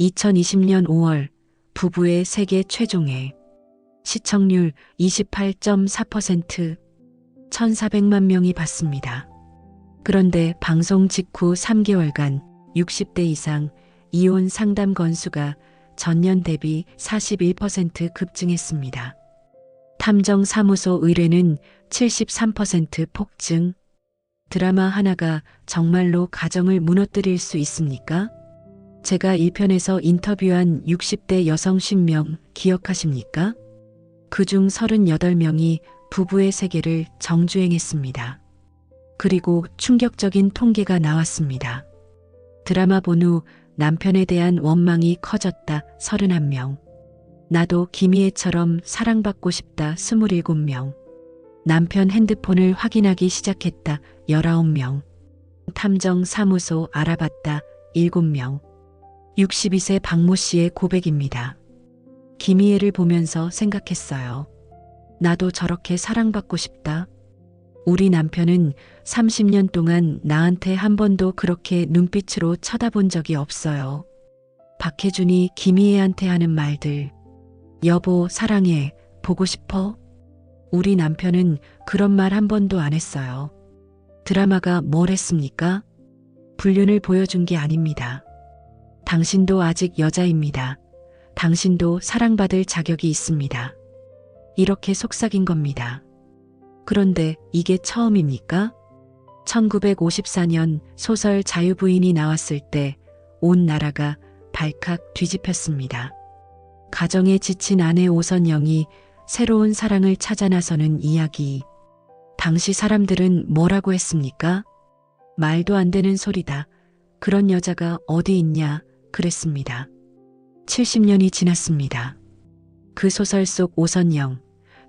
2020년 5월 부부의 세계 최종회. 시청률 28.4%, 1,400만 명이 봤습니다. 그런데 방송 직후 3개월간 60대 이상 이혼 상담 건수가 전년 대비 41% 급증했습니다. 탐정사무소 의뢰는 73% 폭증. 드라마 하나가 정말로 가정을 무너뜨릴 수 있습니까? 제가 1편에서 인터뷰한 60대 여성 50명 기억하십니까? 그중 38명이 부부의 세계를 정주행했습니다. 그리고 충격적인 통계가 나왔습니다. 드라마 본 후 남편에 대한 원망이 커졌다 31명. 나도 김희애처럼 사랑받고 싶다 27명. 남편 핸드폰을 확인하기 시작했다 19명. 탐정사무소 알아봤다 7명. 62세 박모 씨의 고백입니다. 김희애를 보면서 생각했어요. 나도 저렇게 사랑받고 싶다. 우리 남편은 30년 동안 나한테 한 번도 그렇게 눈빛으로 쳐다본 적이 없어요. 박혜준이 김희애한테 하는 말들. 여보 사랑해, 보고 싶어? 우리 남편은 그런 말 한 번도 안 했어요. 드라마가 뭘 했습니까? 불륜을 보여준 게 아닙니다. 당신도 아직 여자입니다. 당신도 사랑받을 자격이 있습니다. 이렇게 속삭인 겁니다. 그런데 이게 처음입니까? 1954년 소설 자유부인이 나왔을 때 온 나라가 발칵 뒤집혔습니다. 가정에 지친 아내 오선영이 새로운 사랑을 찾아 나서는 이야기. 당시 사람들은 뭐라고 했습니까? 말도 안 되는 소리다. 그런 여자가 어디 있냐 그랬습니다. 70년이 지났습니다. 그 소설 속 오선영,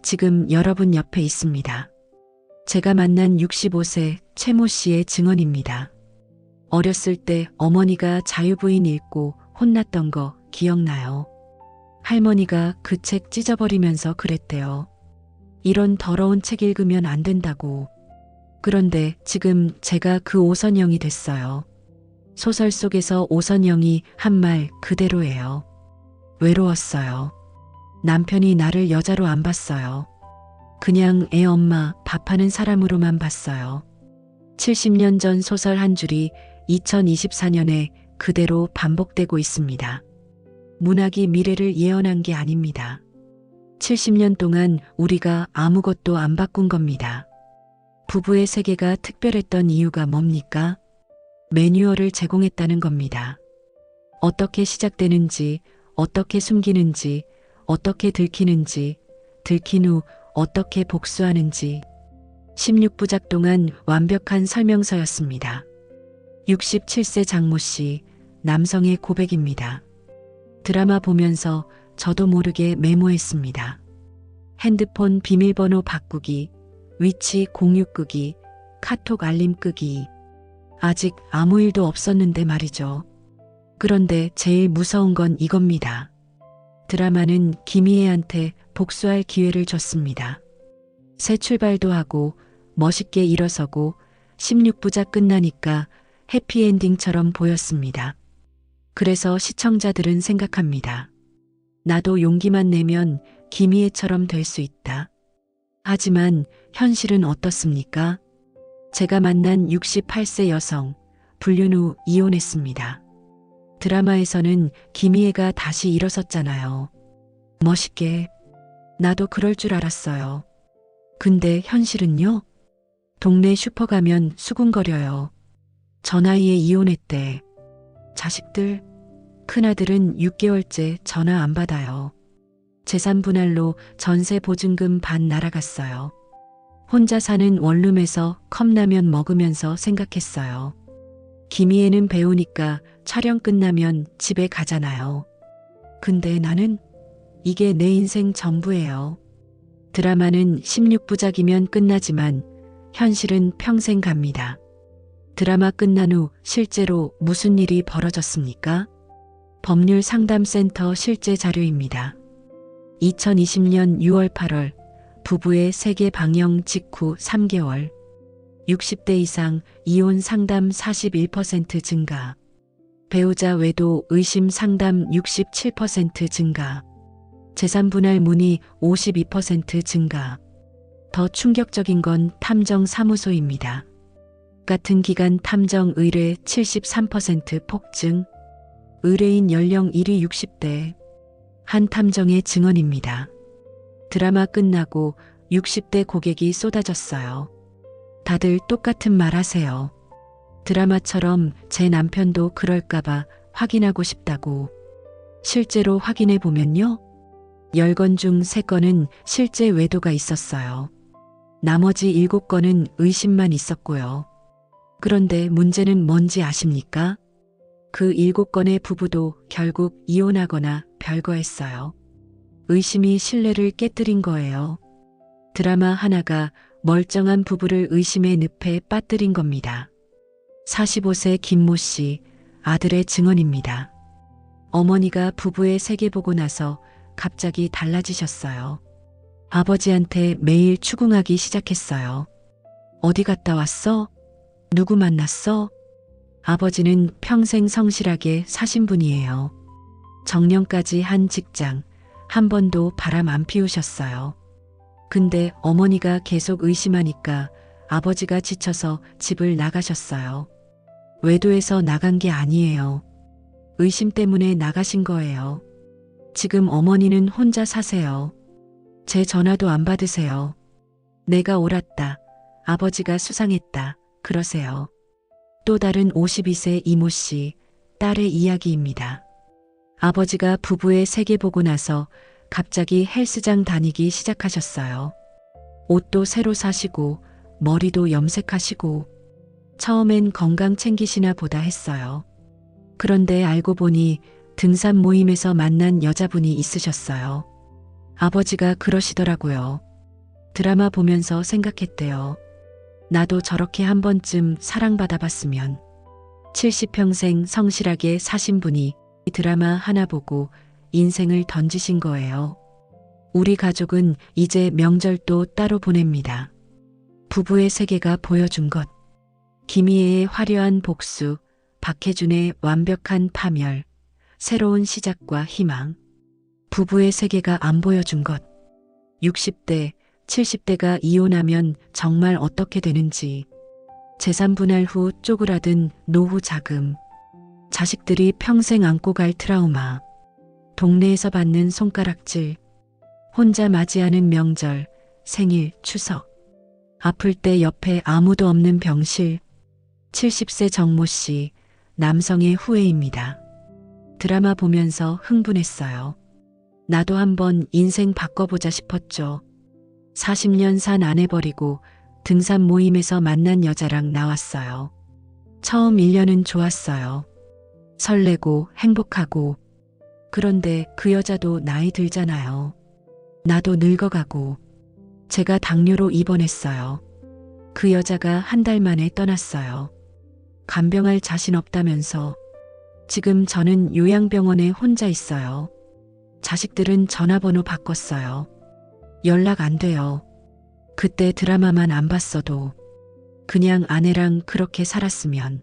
지금 여러분 옆에 있습니다. 제가 만난 65세 최모 씨의 증언입니다. 어렸을 때 어머니가 자유부인 읽고 혼났던 거 기억나요? 할머니가 그 책 찢어버리면서 그랬대요. 이런 더러운 책 읽으면 안 된다고. 그런데 지금 제가 그 오선영이 됐어요. 소설 속에서 오선영이 한 말 그대로예요. 외로웠어요. 남편이 나를 여자로 안 봤어요. 그냥 애 엄마 밥하는 사람으로만 봤어요. 70년 전 소설 한 줄이 2024년에 그대로 반복되고 있습니다. 문학이 미래를 예언한 게 아닙니다. 70년 동안 우리가 아무것도 안 바꾼 겁니다. 부부의 세계가 특별했던 이유가 뭡니까? 매뉴얼을 제공했다는 겁니다. 어떻게 시작되는지, 어떻게 숨기는지, 어떻게 들키는지, 들킨 후 어떻게 복수하는지. 16부작 동안 완벽한 설명서였습니다. 67세 장모 씨, 남성의 고백입니다. 드라마 보면서 저도 모르게 메모했습니다. 핸드폰 비밀번호 바꾸기, 위치 공유 끄기, 카톡 알림 끄기. 아직 아무 일도 없었는데 말이죠. 그런데 제일 무서운 건 이겁니다. 드라마는 김희애한테 복수할 기회를 줬습니다. 새 출발도 하고 멋있게 일어서고 16부작 끝나니까 해피엔딩처럼 보였습니다. 그래서 시청자들은 생각합니다. 나도 용기만 내면 김희애처럼 될 수 있다. 하지만 현실은 어떻습니까? 제가 만난 68세 여성, 불륜 후 이혼했습니다. 드라마에서는 김희애가 다시 일어섰잖아요. 멋있게. 나도 그럴 줄 알았어요. 근데 현실은요? 동네 슈퍼 가면 수군거려요. 저 나이에 이혼했대. 자식들, 큰아들은 6개월째 전화 안 받아요. 재산 분할로 전세 보증금 반 날아갔어요. 혼자 사는 원룸에서 컵라면 먹으면서 생각했어요. 김희애는 배우니까 촬영 끝나면 집에 가잖아요. 근데 나는 이게 내 인생 전부예요. 드라마는 16부작이면 끝나지만 현실은 평생 갑니다. 드라마 끝난 후 실제로 무슨 일이 벌어졌습니까? 법률상담센터 실제 자료입니다. 2020년 6월 8월 부부의 세계 방영 직후 3개월 60대 이상 이혼 상담 41% 증가. 배우자 외도 의심 상담 67% 증가. 재산 분할 문의 52% 증가. 더 충격적인 건 탐정 사무소입니다. 같은 기간 탐정 의뢰 73% 폭증. 의뢰인 연령 1위 60대. 한 탐정의 증언입니다. 드라마 끝나고 60대 고객이 쏟아졌어요. 다들 똑같은 말 하세요. 드라마처럼 제 남편도 그럴까봐 확인하고 싶다고. 실제로 확인해 보면요. 10건 중 3건은 실제 외도가 있었어요. 나머지 7건은 의심만 있었고요. 그런데 문제는 뭔지 아십니까? 그 7건의 부부도 결국 이혼하거나 별거했어요. 의심이 신뢰를 깨뜨린 거예요. 드라마 하나가 멀쩡한 부부를 의심의 늪에 빠뜨린 겁니다. 45세 김모 씨, 아들의 증언입니다. 어머니가 부부의 세계 보고 나서 갑자기 달라지셨어요. 아버지한테 매일 추궁하기 시작했어요. 어디 갔다 왔어? 누구 만났어? 아버지는 평생 성실하게 사신 분이에요. 정년까지 한 직장, 한 번도 바람 안 피우셨어요. 근데 어머니가 계속 의심하니까 아버지가 지쳐서 집을 나가셨어요. 외도에서 나간 게 아니에요. 의심 때문에 나가신 거예요. 지금 어머니는 혼자 사세요. 제 전화도 안 받으세요. 내가 옳았다. 아버지가 수상했다. 그러세요. 또 다른 52세 이모 씨, 딸의 이야기입니다. 아버지가 부부의 세계 보고 나서 갑자기 헬스장 다니기 시작하셨어요. 옷도 새로 사시고 머리도 염색하시고 처음엔 건강 챙기시나 보다 했어요. 그런데 알고 보니 등산 모임에서 만난 여자분이 있으셨어요. 아버지가 그러시더라고요. 드라마 보면서 생각했대요. 나도 저렇게 한 번쯤 사랑받아봤으면. 70평생 성실하게 사신 분이 이 드라마 하나 보고 인생을 던지신 거예요. 우리 가족은 이제 명절도 따로 보냅니다. 부부의 세계가 보여준 것. 김희애의 화려한 복수, 박해준의 완벽한 파멸, 새로운 시작과 희망. 부부의 세계가 안 보여준 것. 60대, 70대가 이혼하면 정말 어떻게 되는지. 재산 분할 후 쪼그라든 노후 자금. 자식들이 평생 안고 갈 트라우마. 동네에서 받는 손가락질. 혼자 맞이하는 명절, 생일, 추석. 아플 때 옆에 아무도 없는 병실. 70세 정모 씨, 남성의 후회입니다. 드라마 보면서 흥분했어요. 나도 한번 인생 바꿔보자 싶었죠. 40년 산 아내 버리고 등산 모임에서 만난 여자랑 나왔어요. 처음 1년은 좋았어요. 설레고 행복하고. 그런데 그 여자도 나이 들잖아요. 나도 늙어가고. 제가 당뇨로 입원했어요. 그 여자가 한 달 만에 떠났어요. 간병할 자신 없다면서. 지금 저는 요양병원에 혼자 있어요. 자식들은 전화번호 바꿨어요. 연락 안 돼요. 그때 드라마만 안 봤어도 그냥 아내랑 그렇게 살았으면.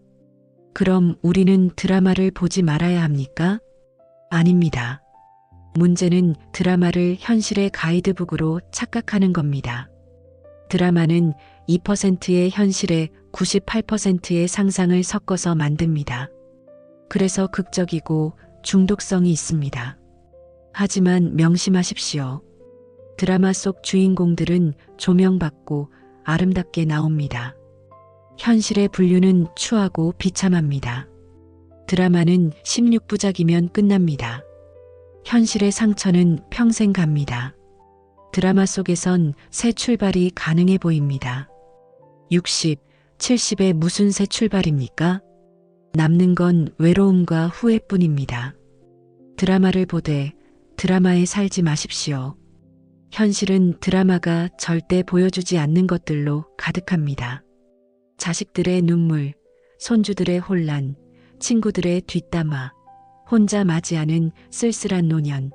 그럼 우리는 드라마를 보지 말아야 합니까? 아닙니다. 문제는 드라마를 현실의 가이드북으로 착각하는 겁니다. 드라마는 2%의 현실에 98%의 상상을 섞어서 만듭니다. 그래서 극적이고 중독성이 있습니다. 하지만 명심하십시오. 드라마 속 주인공들은 조명받고 아름답게 나옵니다. 현실의 분류는 추하고 비참합니다. 드라마는 16부작이면 끝납니다. 현실의 상처는 평생 갑니다. 드라마 속에선 새 출발이 가능해 보입니다. 60, 70에 무슨 새 출발입니까? 남는 건 외로움과 후회뿐입니다. 드라마를 보되 드라마에 살지 마십시오. 현실은 드라마가 절대 보여주지 않는 것들로 가득합니다. 자식들의 눈물, 손주들의 혼란, 친구들의 뒷담화, 혼자 맞이하는 쓸쓸한 노년.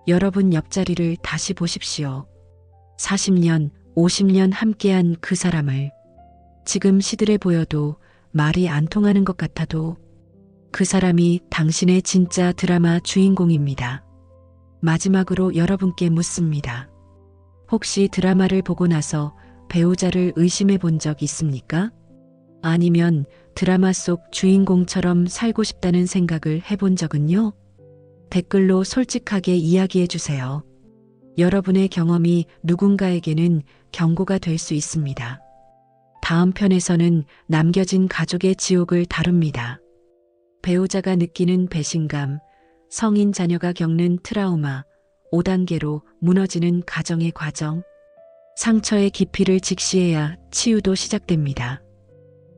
여러분 옆자리를 다시 보십시오. 40년, 50년 함께한 그 사람을. 지금 시들해 보여도 말이 안 통하는 것 같아도 그 사람이 당신의 진짜 드라마 주인공입니다. 마지막으로 여러분께 묻습니다. 혹시 드라마를 보고 나서 배우자를 의심해 본 적 있습니까? 아니면 드라마 속 주인공처럼 살고 싶다는 생각을 해본 적은요? 댓글로 솔직하게 이야기해 주세요. 여러분의 경험이 누군가에게는 경고가 될 수 있습니다. 다음 편에서는 남겨진 가족의 지옥을 다룹니다. 배우자가 느끼는 배신감, 성인 자녀가 겪는 트라우마, 5단계로 무너지는 가정의 과정, 상처의 깊이를 직시해야 치유도 시작됩니다.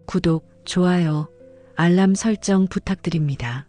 구독, 좋아요, 알람 설정 부탁드립니다.